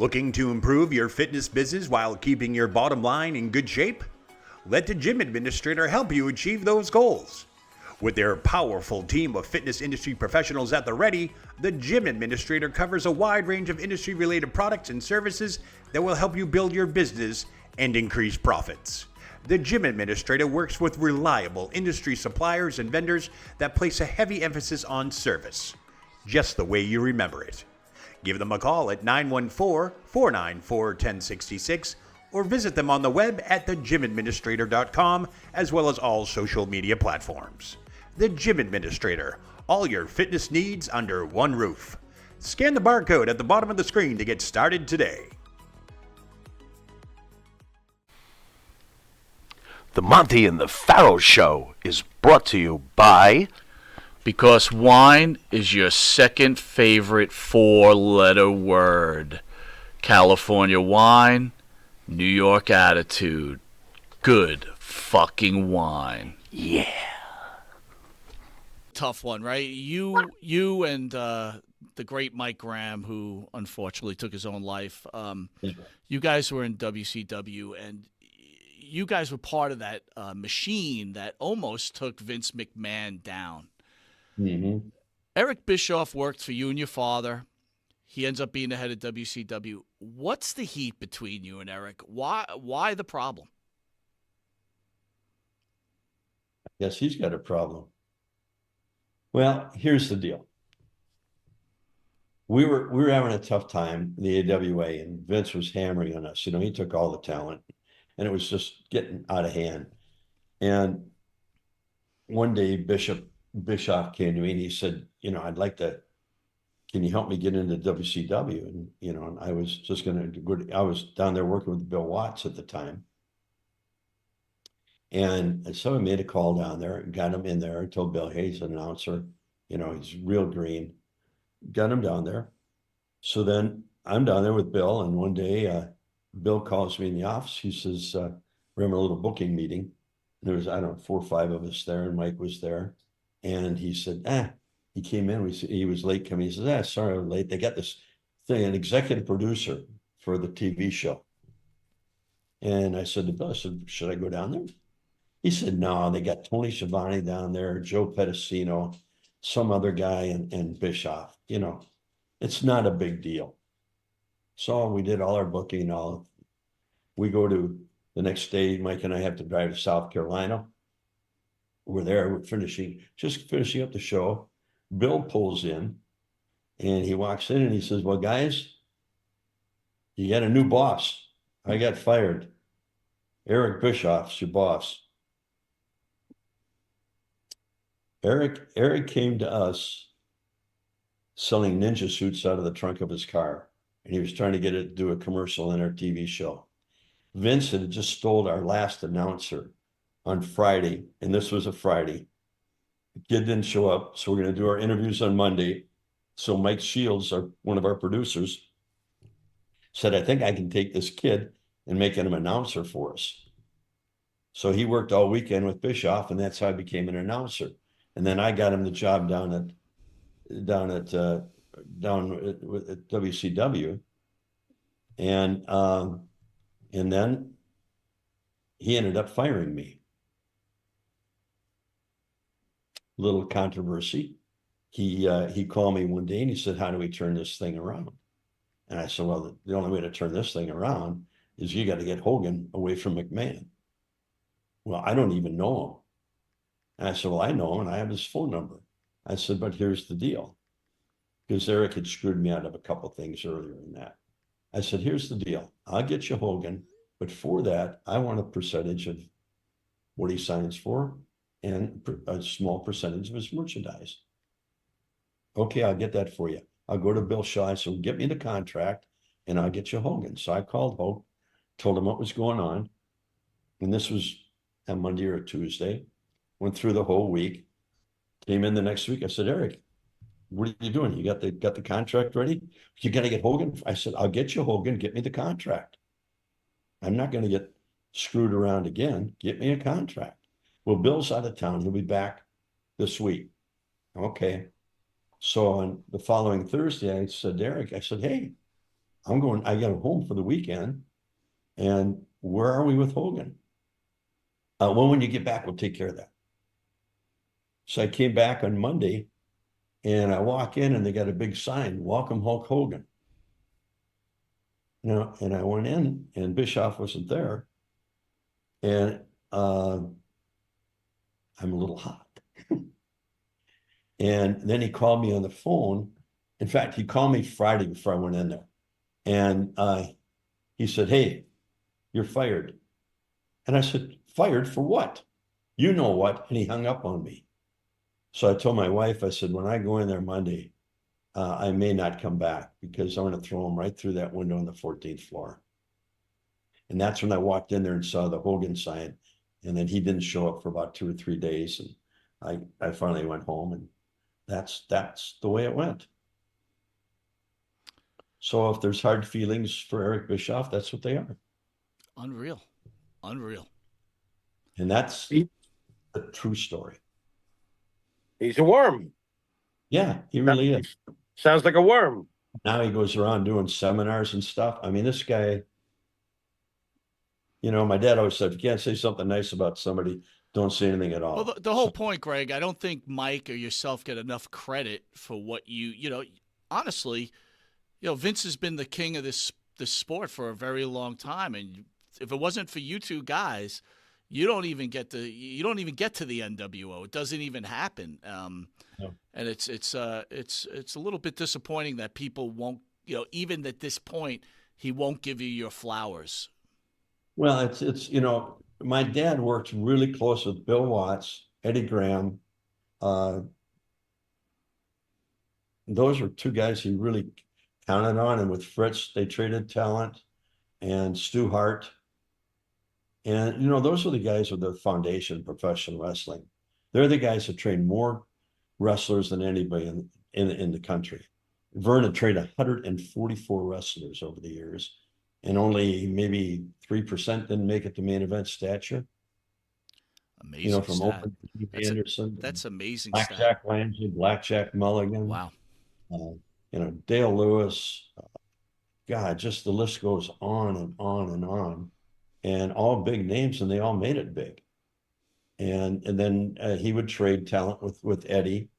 Looking to improve your fitness business while keeping your bottom line in good shape? Let the Gym Administrator help you achieve those goals. With their powerful team of fitness industry professionals at the ready, the Gym Administrator covers a wide range of industry-related products and services that will help you build your business and increase profits. The Gym Administrator works with reliable industry suppliers and vendors that place a heavy emphasis on service, just the way you remember it. Give them a call at 914-494-1066 or visit them on the web at thegymadministrator.com as well as all social media platforms. The Gym Administrator, all your fitness needs under one roof. Scan the barcode at the bottom of the screen to get started today. The Monty and the Pharaoh Show is brought to you by... Because wine is your second favorite four-letter word. California wine, New York attitude. Good fucking wine. Yeah. Tough one, right? You and the great Mike Graham, who unfortunately took his own life. You guys were in WCW, and you guys were part of that machine that almost took Vince McMahon down. Mm-hmm. Eric Bischoff worked for you and your father. He ends up being the head of WCW. What's the heat between you and Eric? Why the problem? I guess he's got a problem. Well, here's the deal. We were having a tough time in the AWA, and Vince was hammering on us. You know, he took all the talent, and it was just getting out of hand. And one day, Bischoff came to me and he said, you know, can you help me get into WCW? And, you know, and I was just I was down there working with Bill Watts at the time. And so I made a call down there and got him in there and told Bill, hey, he's an announcer. You know, he's real green. Got him down there. So then I'm down there with Bill. And one day, Bill calls me in the office. He says, we're having a little booking meeting. And there was, I don't know, 4 or 5 of us there, and Mike was there. And he said, he came in, he was late coming. He said, sorry, I'm late. They got this thing, an executive producer for the TV show. And I said to Bill, should I go down there? He said, no, they got Tony Schiavone down there, Joe Pedicino, some other guy, and Bischoff. You know, it's not a big deal. So we did all our booking. We go to the next day, Mike and I have to drive to South Carolina. We're there, we're finishing up the show. Bill pulls in and he walks in and he says, well, guys, you got a new boss. I got fired. Eric Bischoff's your boss. Eric came to us selling ninja suits out of the trunk of his car. And he was trying to get it to do a commercial in our TV show. Vince had just stole our last announcer on Friday, and this was a Friday. The kid didn't show up, so we're going to do our interviews on Monday. So Mike Shields, one of our producers, said, I think I can take this kid and make him an announcer for us. So he worked all weekend with Bischoff, and that's how I became an announcer. And then I got him the job down at WCW, and then he ended up firing me. Little controversy. He called me one day and he said, how do we turn this thing around? And I said, well, the only way to turn this thing around is you got to get Hogan away from McMahon. Well, I don't even know him. And I said, well, I know him and I have his phone number. I said, but here's the deal. Because Eric had screwed me out of a couple of things earlier in that. I said, here's the deal. I'll get you Hogan, but for that, I want a percentage of what he signs for and a small percentage of his merchandise. Okay, I'll get that for you. I'll go to Bill Shaw. I said, get me the contract and I'll get you Hogan. So I called Hogan, told him what was going on. And this was a Monday or a Tuesday. Went through the whole week. Came in the next week. I said, Eric, what are you doing? You got the contract ready? You got to get Hogan? I said, I'll get you Hogan. Get me the contract. I'm not going to get screwed around again. Get me a contract. Well, Bill's out of town. He'll be back this week. Okay. So on the following Thursday, I said, Eric, I said, hey, I got home for the weekend, and where are we with Hogan? Well, when you get back, we'll take care of that. So I came back on Monday, and I walk in, and they got a big sign, "Welcome Hulk Hogan." And I went in, and Bischoff wasn't there, and I'm a little hot. And then he called me on the phone. In fact, he called me Friday before I went in there, and he said, "Hey, you're fired." And I said, "Fired for what?" "You know what?" And he hung up on me. So I told my wife, I said, "When I go in there Monday, I may not come back, because I'm going to throw him right through that window on the 14th floor." And that's when I walked in there and saw the Hogan sign. And then he didn't show up for about 2 or 3 days. And I finally went home, and that's the way it went. So if there's hard feelings for Eric Bischoff, that's what they are. Unreal. And that's He- the true story. He's a worm. Yeah, he really is. Sounds like a worm. Now he goes around doing seminars and stuff. I mean, this guy, my dad always said, if you can't say something nice about somebody, don't say anything at all. Well, the whole point, Greg, I don't think Mike or yourself get enough credit for what honestly, Vince has been the king of this sport for a very long time. And if it wasn't for you two guys, you don't even get to the NWO. It doesn't even happen. No. And it's a little bit disappointing that people won't, even at this point, he won't give you your flowers. Well, it's my dad worked really close with Bill Watts, Eddie Graham. Those are two guys he really counted on. And with Fritz, they traded talent, and Stu Hart. And, those are the guys with the foundation of professional wrestling. They're the guys that train more wrestlers than anybody in the country. Vern had trained 144 wrestlers over the years, and only maybe 3% didn't make it to main event stature. Amazing from stat. Open Anderson. That's amazing Blackjack Langley, Blackjack Mulligan. Wow. Dale Lewis. God, just the list goes on and on and on. And all big names, and they all made it big. And then he would trade talent with Eddie,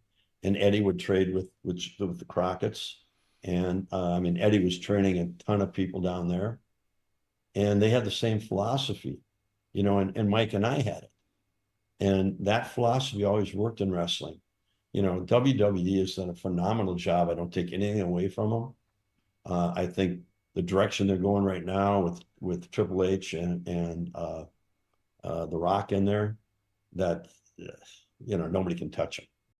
and Eddie would trade with the Crockett's. And Eddie was training a ton of people down there, and they had the same philosophy, and Mike and I had it. And that philosophy always worked in wrestling. WWE has done a phenomenal job. I don't take anything away from them. I think the direction they're going right now with Triple H and The Rock in there, that nobody can touch them.